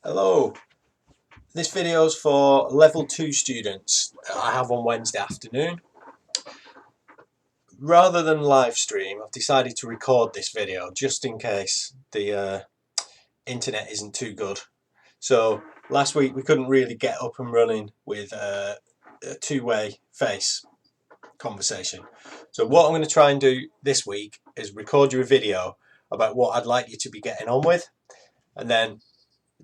Hello, this video is for level 2 students that I have on Wednesday afternoon. Rather than live stream, I've decided to record this video just in case the internet isn't too good. So last week we couldn't really get up and running with a two-way face conversation. So what I'm going to try and do this week is record you a video about what I'd like you to be getting on with, and then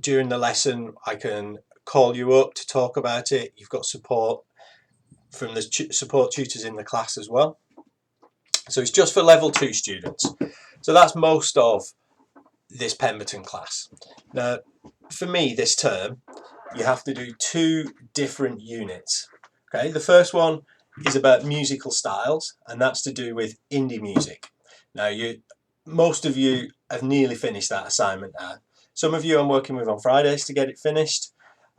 during the lesson I can call you up to talk about it. You've got support from the support tutors in the class as well. So it's just for level 2 students. So that's most of this Pemberton class. Now for me this term you have to do two different units. Okay, the first one is about musical styles, and that's to do with indie music. Now most of you have nearly finished that assignment now. Some of you I'm working with on Fridays to get it finished,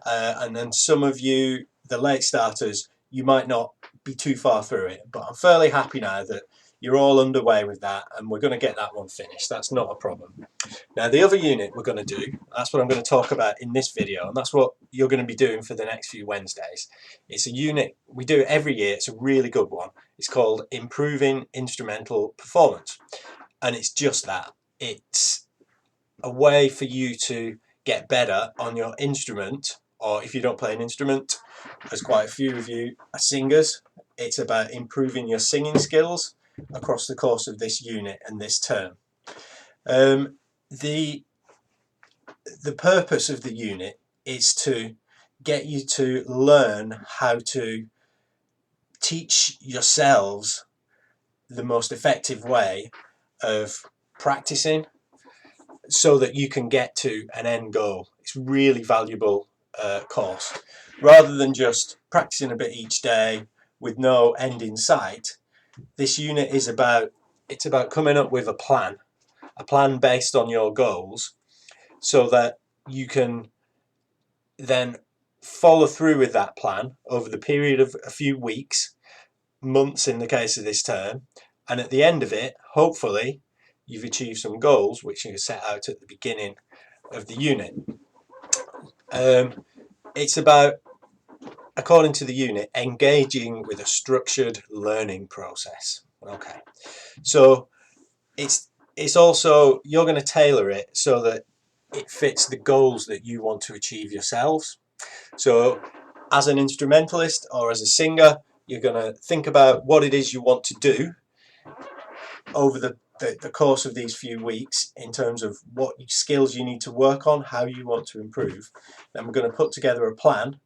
and then some of you, the late starters, you might not be too far through it, but I'm fairly happy now that you're all underway with that, and we're going to get that one finished. That's not a problem. Now the other unit we're going to do, that's what I'm going to talk about in this video, and that's what you're going to be doing for the next few Wednesdays. It's a unit, we do it every year, it's a really good one. It's called Improving Instrumental Performance, and it's just that. It's a way for you to get better on your instrument, or if you don't play an instrument, as quite a few of you are singers, it's about improving your singing skills across the course of this unit and this term. The purpose of the unit is to get you to learn how to teach yourselves the most effective way of practicing so that you can get to an end goal. It's really valuable course. Rather than just practicing a bit each day with no end in sight, this unit is about, it's about coming up with a plan based on your goals, so that you can then follow through with that plan over the period of a few weeks, months in the case of this term, and at the end of it, hopefully, you've achieved some goals which you set out at the beginning of the unit. It's about, according to the unit, engaging with a structured learning process. Okay, so it's also, you're going to tailor it so that it fits the goals that you want to achieve yourselves. So as an instrumentalist or as a singer, you're going to think about what it is you want to do over the course of these few weeks in terms of what skills you need to work on, how you want to improve. Then we're going to put together a plan.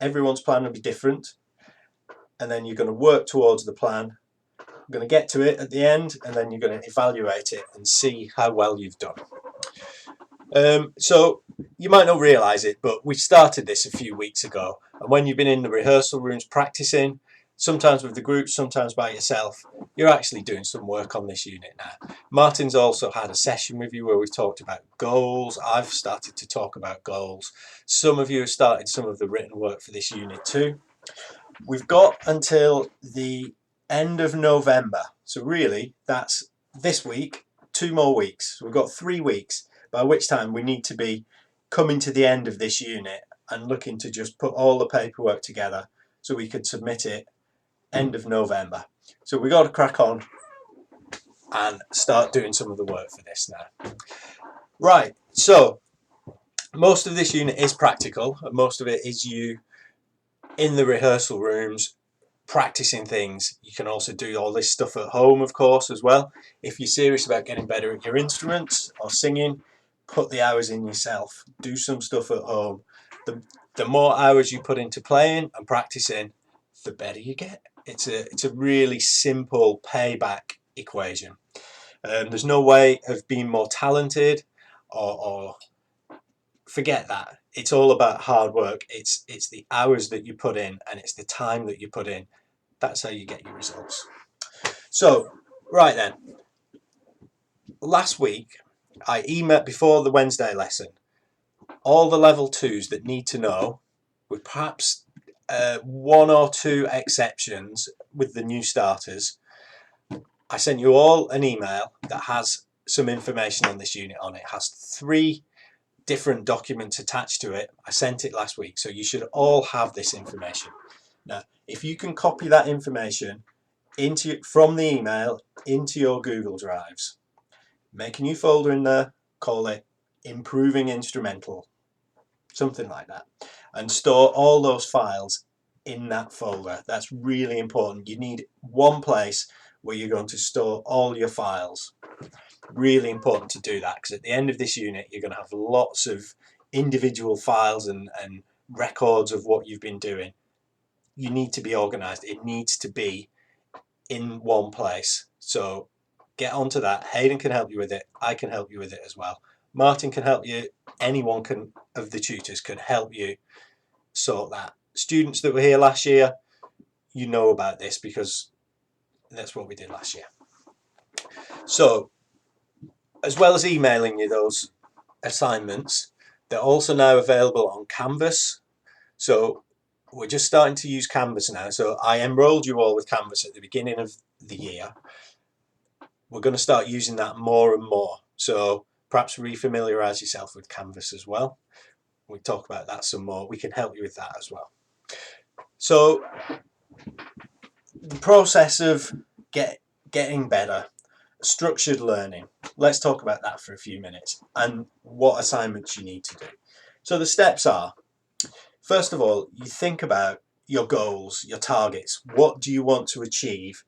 Everyone's plan will be different, and then you're going to work towards the plan. You're going to get to it at the end, and then you're going to evaluate it and see how well you've done. So you might not realise it, but we started this a few weeks ago, and when you've been in the rehearsal rooms practicing, sometimes with the group, sometimes by yourself, you're actually doing some work on this unit now. Martin's also had a session with you where we've talked about goals. I've started to talk about goals. Some of you have started some of the written work for this unit too. We've got until the end of November, so really that's this week, 2 more weeks. So we've got 3 weeks, by which time we need to be coming to the end of this unit and looking to just put all the paperwork together so we could submit it end of November. So we got to crack on and start doing some of the work for this now. Right, so most of this unit is practical, and most of it is you in the rehearsal rooms practicing things. You can also do all this stuff at home, of course, as well. If you're serious about getting better at your instruments or singing, put the hours in yourself. Do some stuff at home. The more hours you put into playing and practicing, the better you get. It's a really simple payback equation. There's no way of being more talented or forget that. It's all about hard work. It's the hours that you put in, and it's the time that you put in. That's how you get your results. So, right then, last week I emailed, before the Wednesday lesson, all the level 2s that need to know, with perhaps 1 or 2 exceptions with the new starters. I sent you all an email that has some information on this unit on it. It has 3 different documents attached to it. I sent it last week, so you should all have this information. Now, if you can copy that information from the email into your Google Drives, make a new folder in there, call it Improving Instrumental, something like that, and store all those files in that folder. That's really important. You need one place where you're going to store all your files. Really important to do that, because at the end of this unit you're going to have lots of individual files and records of what you've been doing. You need to be organized. It needs to be in one place. So get onto that. Hayden can help you with it. I can help you with it as well. Martin can help you. Anyone of the tutors can help you sort that. Students that were here last year, you know about this because that's what we did last year. So as well as emailing you those assignments, they're also now available on Canvas. So we're just starting to use Canvas now. So I enrolled you all with Canvas at the beginning of the year. We're going to start using that more and more. So perhaps refamiliarize yourself with Canvas as well. We talk about that some more. We can help you with that as well. So the process of getting better, structured learning. Let's talk about that for a few minutes and what assignments you need to do. So the steps are, first of all, you think about your goals, your targets. What do you want to achieve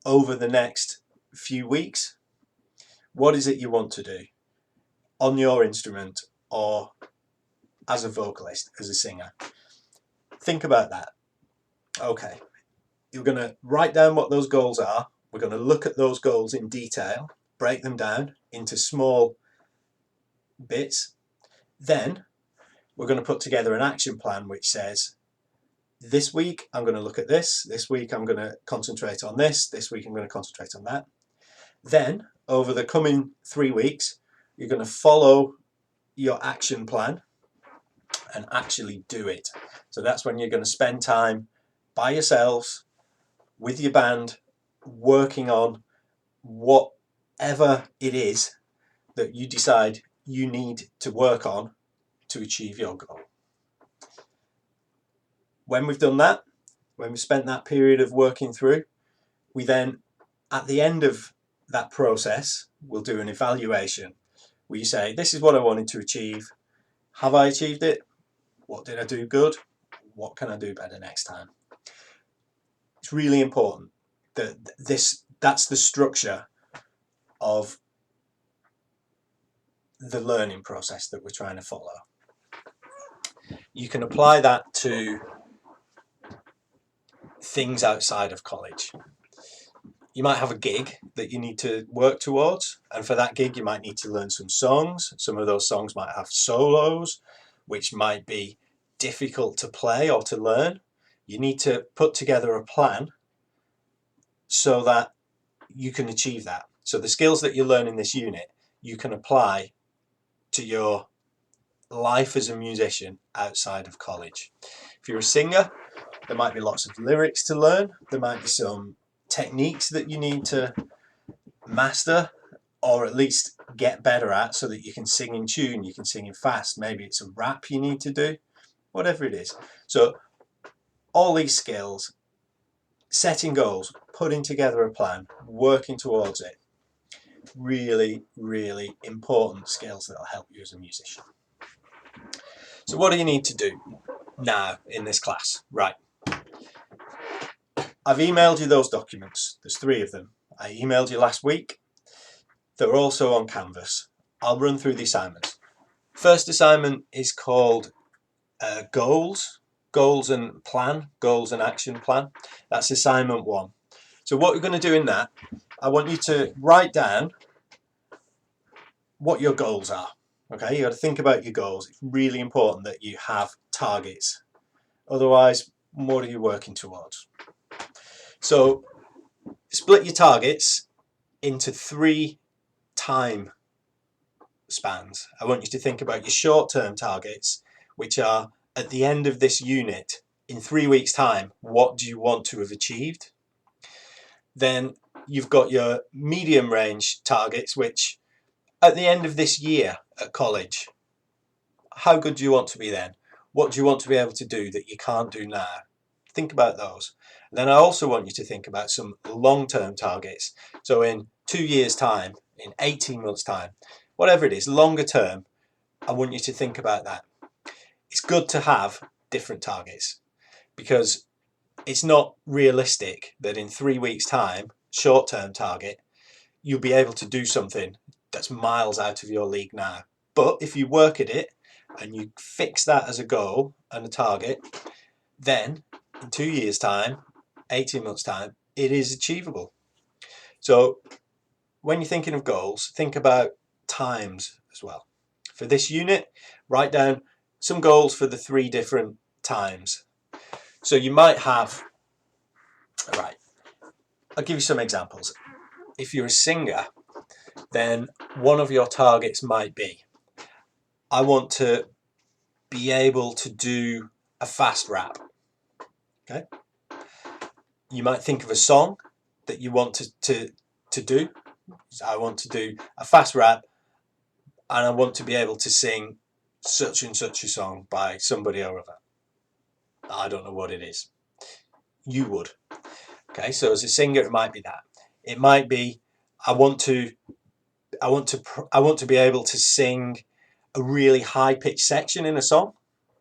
over the next few weeks? What is it you want to do on your instrument or as a vocalist, as a singer? Think about that. Okay, you're going to write down what those goals are. We're going to look at those goals in detail, break them down into small bits. Then we're going to put together an action plan which says, this week I'm going to look at this week I'm going to concentrate on this week I'm going to concentrate on that. Then over the coming 3 weeks you're going to follow your action plan and actually do it. So that's when you're going to spend time by yourselves with your band working on whatever it is that you decide you need to work on to achieve your goal. When we've done that, when we've spent that period of working through, we then, at the end of that process, we'll do an evaluation where you say, this is what I wanted to achieve. Have I achieved it? What did I do good? What can I do better next time? It's really important that that's the structure of the learning process that we're trying to follow. You can apply that to things outside of college. You might have a gig that you need to work towards, and for that gig you might need to learn some songs. Some of those songs might have solos, which might be difficult to play or to learn. You need to put together a plan so that you can achieve that. So the skills that you learn in this unit, you can apply to your life as a musician outside of college. If you're a singer, there might be lots of lyrics to learn. There might be some techniques that you need to master or at least get better at so that you can sing in tune, you can sing in fast. Maybe it's a rap you need to do, whatever it is. So all these skills, setting goals, putting together a plan, working towards it, really, really important skills that will help you as a musician. So what do you need to do now in this class? Right. I've emailed you those documents. There's 3 of them. I emailed you last week. They're also on Canvas. I'll run through the assignments. First assignment is called goals and plan, goals and action plan. That's assignment 1. So what we're going to do in that, I want you to write down what your goals are. Okay, you got to think about your goals. It's really important that you have targets. Otherwise, what are you working towards? So split your targets into 3 time spans. I want you to think about your short-term targets, which are at the end of this unit, in 3 weeks' time, what do you want to have achieved? Then you've got your medium range targets, which at the end of this year at college, how good do you want to be then? What do you want to be able to do that you can't do now? Think about those. And then I also want you to think about some long-term targets. So in 2 years' time, in 18 months' time, whatever it is, longer term, I want you to think about that. It's good to have different targets because it's not realistic that in 3 weeks' time, short-term target, you'll be able to do something that's miles out of your league now. But if you work at it and you fix that as a goal and a target, then in 2 years' time, 18 months' time, it is achievable. So when you're thinking of goals, think about times as well. For this unit, write down some goals for the 3 different times. So you might have, right, I'll give you some examples. If you're a singer, then one of your targets might be, I want to be able to do a fast rap. Okay. You might think of a song that you want to do. I want to do a fast rap and I want to be able to sing such and such a song by somebody or other. I don't know what it is. You would. Okay, so as a singer, it might be that. It might be I want to be able to sing a really high-pitched section in a song.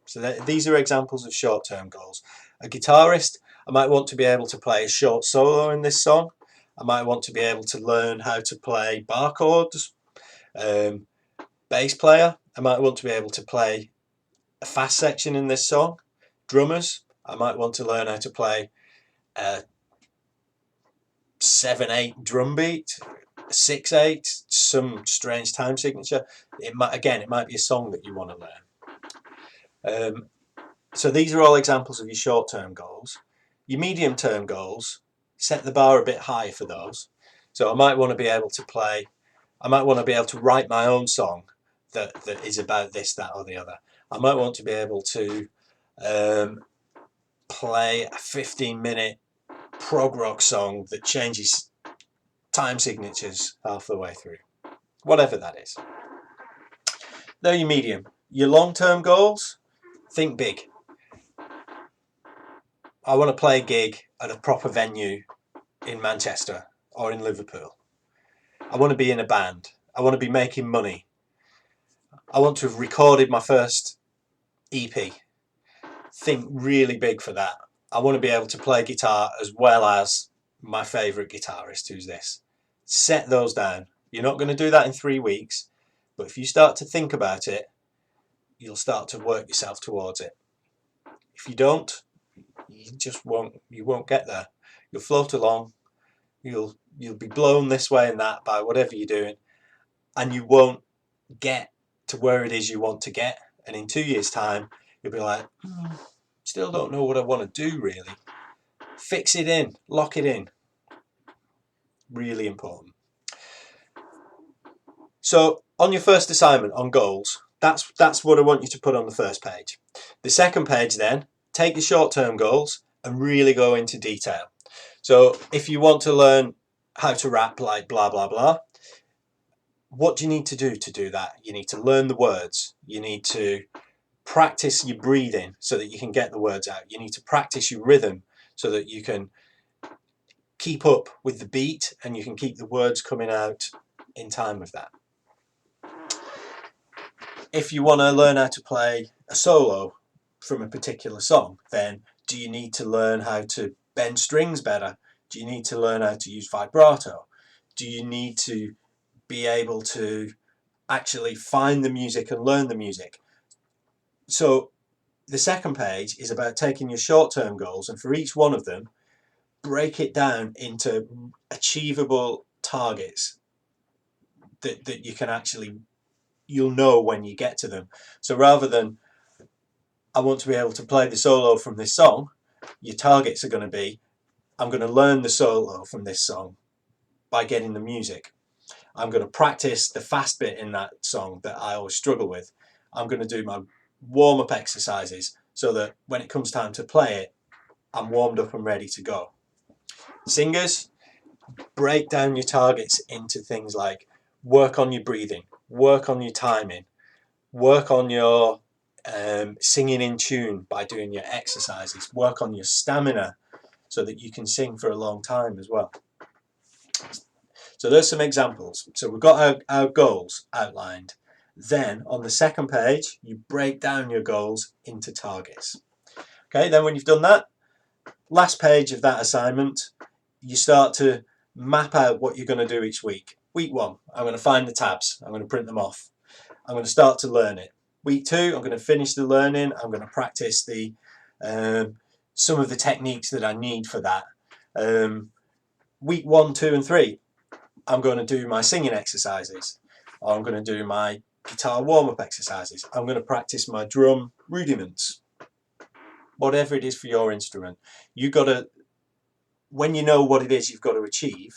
So these are examples of short-term goals. A guitarist, I might want to be able to play a short solo in this song. I might want to be able to learn how to play bar chords. Bass player, I might want to be able to play a fast section in this song. Drummers, I might want to learn how to play a 7/8 drum beat, a 6/8, some strange time signature. It might be a song that you want to learn. So these are all examples of your short-term goals. Your medium-term goals, set the bar a bit higher for those. So I might want to be able to write my own song that is about this, that, or the other. I might want to be able to play a 15-minute prog rock song that changes time signatures half the way through. Whatever that is. They're your medium. Your long-term goals, think big. I want to play a gig at a proper venue in Manchester or in Liverpool. I want to be in a band. I want to be making money. I want to have recorded my first EP. Think really big for that. I want to be able to play guitar as well as my favourite guitarist, who's this. Set those down. You're not going to do that in 3 weeks, but if you start to think about it, you'll start to work yourself towards it. If you don't, you won't get there. You'll float along, you'll be blown this way and that by whatever you're doing, and you won't get to where it is you want to get. And in 2 years' time, you'll be like, still don't know what I want to do really. Fix it in, lock it in. Really important. So on your first assignment on goals, that's what I want you to put on the first page. The second page then, take your short-term goals and really go into detail. So if you want to learn how to rap like blah blah blah, what do you need to do that? You need to learn the words. You need to practice your breathing so that you can get the words out. You need to practice your rhythm so that you can keep up with the beat and you can keep the words coming out in time with that. If you want to learn how to play a solo from a particular song, then do you need to learn how to bend strings better? Do you need to learn how to use vibrato? Do you need to be able to actually find the music and learn the music? So the second page is about taking your short-term goals and for each one of them, break it down into achievable targets that you can actually, you'll know when you get to them. So rather than, I want to be able to play the solo from this song, your targets are going to be, I'm going to learn the solo from this song by getting the music. I'm going to practice the fast bit in that song that I always struggle with. I'm going to do my warm-up exercises so that when it comes time to play it, I'm warmed up and ready to go. Singers, break down your targets into things like work on your breathing, work on your timing, work on your singing in tune by doing your exercises. Work on your stamina so that you can sing for a long time as well. So there's some examples. So we've got our goals outlined. Then on the second page, you break down your goals into targets. Okay, then when you've done that, last page of that assignment, you start to map out what you're going to do each week. Week 1, I'm going to find the tabs. I'm going to print them off. I'm going to start to learn it. Week 2, I'm going to finish the learning. I'm going to practice the some of the techniques that I need for that. Week 1, 2 and 3, I'm going to do my singing exercises. Or I'm going to do my guitar warm-up exercises. I'm going to practice my drum rudiments. Whatever it is for your instrument. You got to, when you know what it is you've got to achieve,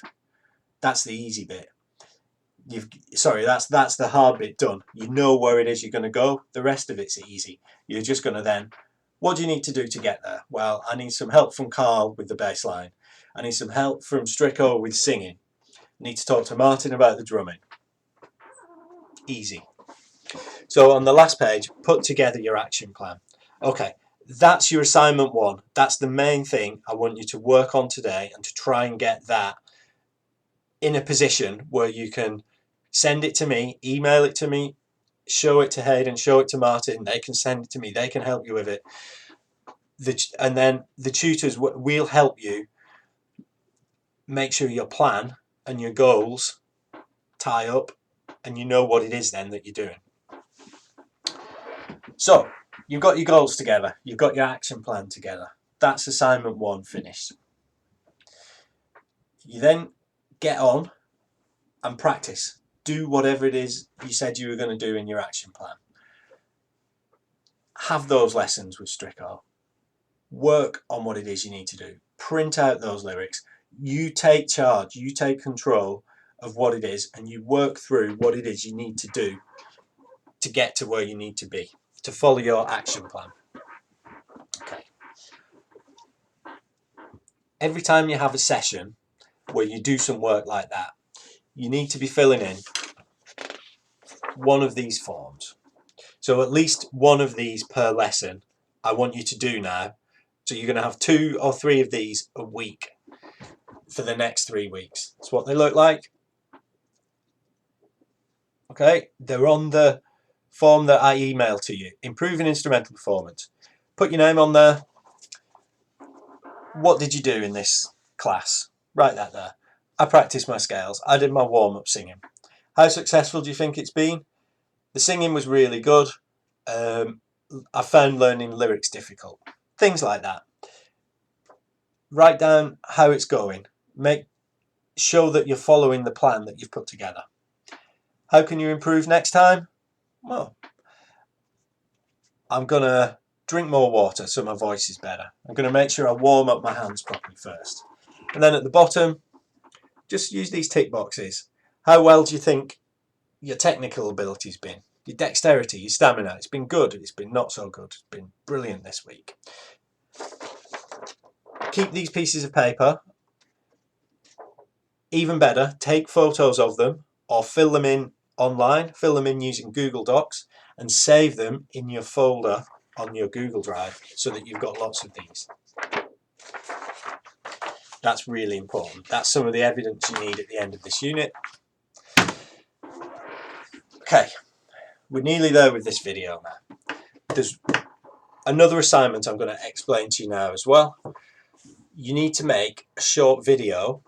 that's the easy bit. That's the hard bit done. You know where it is you're going to go. The rest of it's easy. You're just going to then, what do you need to do to get there? Well, I need some help from Carl with the bass line. I need some help from Strico with singing. I need to talk to Martin about the drumming. Easy. So on the last page, put together your action plan. Okay, that's your assignment 1. That's the main thing I want you to work on today, and to try and get that in a position where you can send it to me, email it to me, show it to Hayden, show it to Martin. They can send it to me. They can help you with it. And then the tutors will help you make sure your plan and your goals tie up, and you know what it is then that you're doing. So you've got your goals together. You've got your action plan together. That's assignment 1 finished. You then get on and practice. Do whatever it is you said you were going to do in your action plan. Have those lessons with Strico. Work on what it is you need to do. Print out those lyrics. You take charge. You take control of what it is, and you work through what it is you need to do to get to where you need to be, to follow your action plan. Okay. Every time you have a session where you do some work like that, you need to be filling in one of these forms. So at least one of these per lesson I want you to do now. So you're going to have 2 or 3 of these a week for the next 3 weeks. That's what they look like. Okay, they're on the form that I emailed to you. Improving instrumental performance. Put your name on there. What did you do in this class? Write that there. I practiced my scales. I did my warm-up singing. How successful do you think it's been? The singing was really good. I found learning lyrics difficult. Things like that. Write down how it's going. Show that you're following the plan that you've put together. How can you improve next time? Well, I'm going to drink more water so my voice is better. I'm going to make sure I warm up my hands properly first. And then at the bottom, just use these tick boxes. How well do you think your technical ability's been? Your dexterity, your stamina, it's been good, it's been not so good, it's been brilliant this week. Keep these pieces of paper. Even better, take photos of them or fill them in online, fill them in using Google Docs, and save them in your folder on your Google Drive so that you've got lots of these. That's really important. That's some of the evidence you need at the end of this unit. Okay, we're nearly there with this video now. There's another assignment I'm going to explain to you now as well. You need to make a short video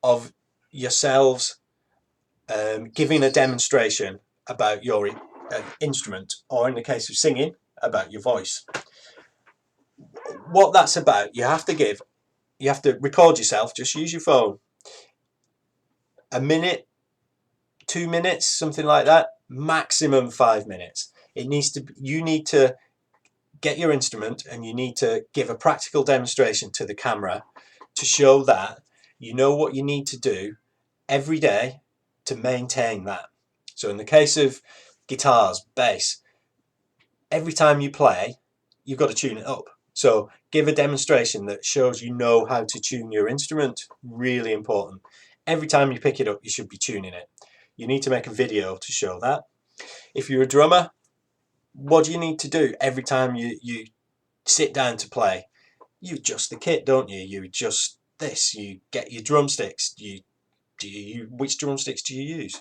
of yourselves giving a demonstration about your instrument, or in the case of singing, about your voice. What that's about, you have to record yourself. Just use your phone. A minute, 2 minutes, something like that. Maximum 5 minutes. You need to get your instrument, and you need to give a practical demonstration to the camera to show that you know what you need to do every day to maintain that. So in the case of guitars, bass, every time you play, you've got to tune it up. So give a demonstration that shows you know how to tune your instrument. Really important. Every time you pick it up, you should be tuning it. You need to make a video to show that. If you're a drummer, What do you need to do every time you sit down to play? You adjust the kit, don't you? You adjust this, you get your drumsticks, which drumsticks do you use?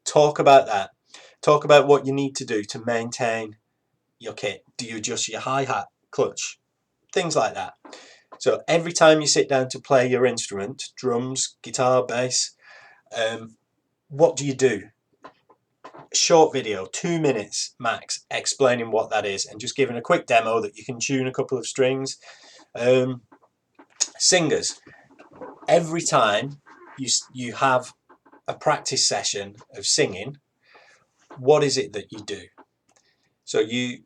Talk about that. Talk about what you need to do to maintain your kit. Do you adjust your hi-hat, clutch? Things like that. So every time you sit down to play your instrument, drums, guitar, bass, what do you do? Short video, 2 minutes max, explaining what that is and just giving a quick demo that you can tune a couple of strings. Singers, every time you have a practice session of singing, what is it that you do? So you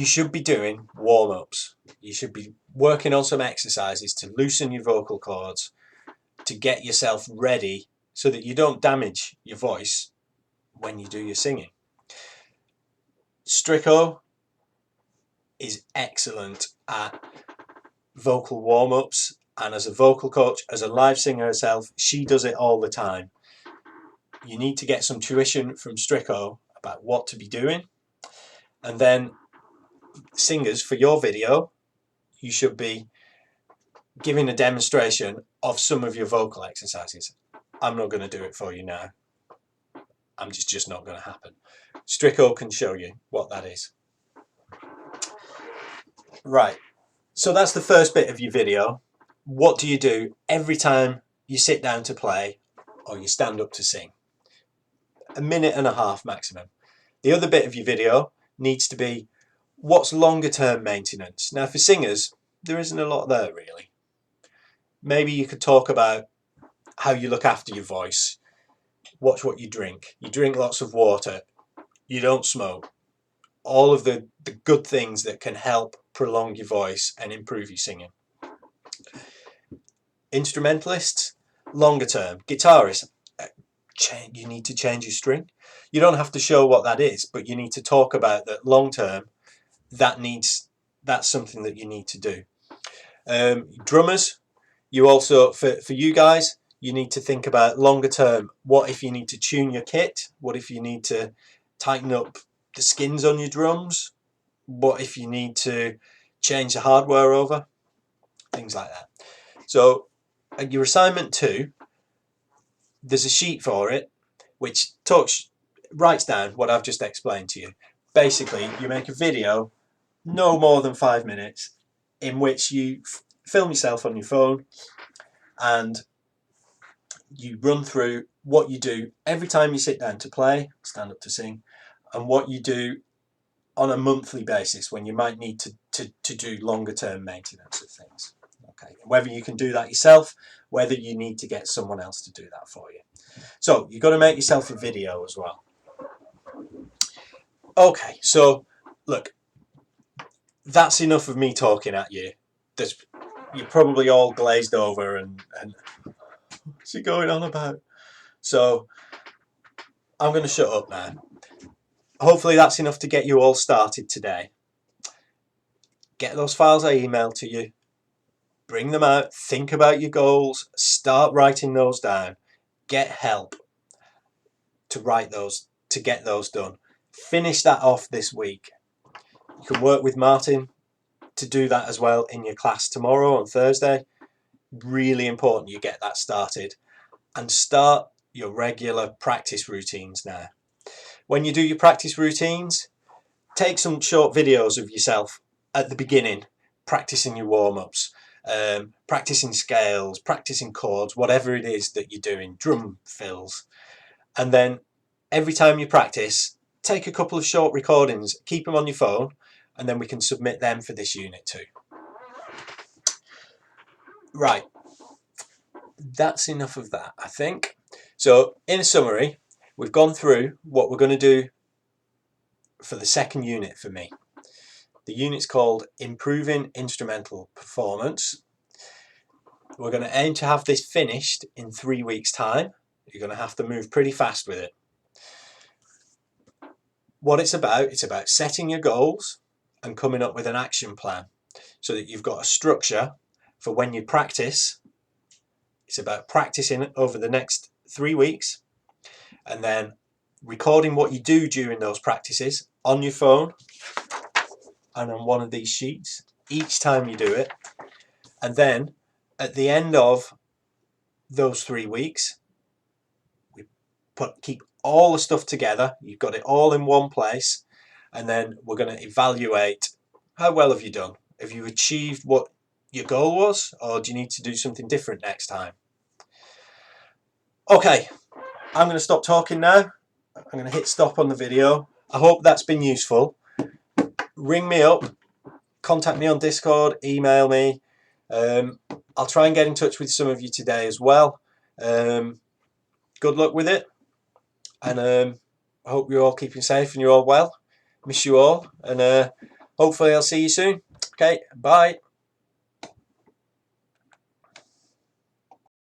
should be doing warm-ups. You should be working on some exercises to loosen your vocal cords, to get yourself ready so that you don't damage your voice when you do your singing. Strico is excellent at vocal warm-ups, and as a vocal coach, as a live singer herself, she does it all the time. You need to get some tuition from Strico about what to be doing, and then singers, for your video, you should be giving a demonstration of some of your vocal exercises. I'm not going to do it for you now. It's just not going to happen. Strico can show you what that is. Right, so that's the first bit of your video. What do you do every time you sit down to play or you stand up to sing? 1.5 minutes maximum. The other bit of your video needs to be, what's longer term maintenance? Now for singers, there isn't a lot there really. Maybe you could talk about how you look after your voice. Watch what you drink. You drink lots of water. You don't smoke. All of the good things that can help prolong your voice and improve your singing. Instrumentalists, longer term. Guitarists, you need to change your string. You don't have to show what that is, but you need to talk about that long term. That's something that you need to do. Drummers, you also, for you guys, you need to think about longer term. What if you need to tune your kit? What if you need to tighten up the skins on your drums? What if you need to change the hardware over? Things like that. So at your assignment 2, there's a sheet for it which writes down what I've just explained to you. Basically, you make a video no more than 5 minutes in which you film yourself on your phone and you run through what you do every time you sit down to play, stand up to sing, and what you do on a monthly basis when you might need to do longer term maintenance of things. Okay, whether you can do that yourself, whether you need to get someone else to do that for you. So you've got to make yourself a video as well. Okay, so look, that's enough of me talking at you. You're probably all glazed over and what's he going on about? So I'm going to shut up now. Hopefully that's enough to get you all started today. Get those files I emailed to you. Bring them out. Think about your goals. Start writing those down. Get help to write those, to get those done. Finish that off this week. You can work with Martin to do that as well in your class tomorrow on Thursday. Really important you get that started. And start your regular practice routines now. When you do your practice routines, take some short videos of yourself at the beginning, practicing your warm-ups, practicing scales, practicing chords, whatever it is that you're doing, drum fills. And then every time you practice, take a couple of short recordings, keep them on your phone, and then we can submit them for this unit too. Right, that's enough of that, I think. So in summary, we've gone through what we're going to do for the second unit for me. The unit's called Improving Instrumental Performance. We're going to aim to have this finished in 3 weeks' time. You're going to have to move pretty fast with it. What it's about setting your goals and coming up with an action plan so that you've got a structure for when you practice. It's about practicing over the next 3 weeks and then recording what you do during those practices on your phone and on one of these sheets each time you do it. And then at the end of those 3 weeks, we keep all the stuff together. You've got it all in one place, and then we're going to evaluate how well have you done. Have you achieved what your goal was, or do you need to do something different next time? Okay, I'm going to stop talking now. I'm going to hit stop on the video. I hope that's been useful. Ring me up, contact me on Discord, email me. I'll try and get in touch with some of you today as well. Good luck with it, and I hope you're all keeping safe and you're all well. Miss you all, and hopefully I'll see you soon. Okay, bye.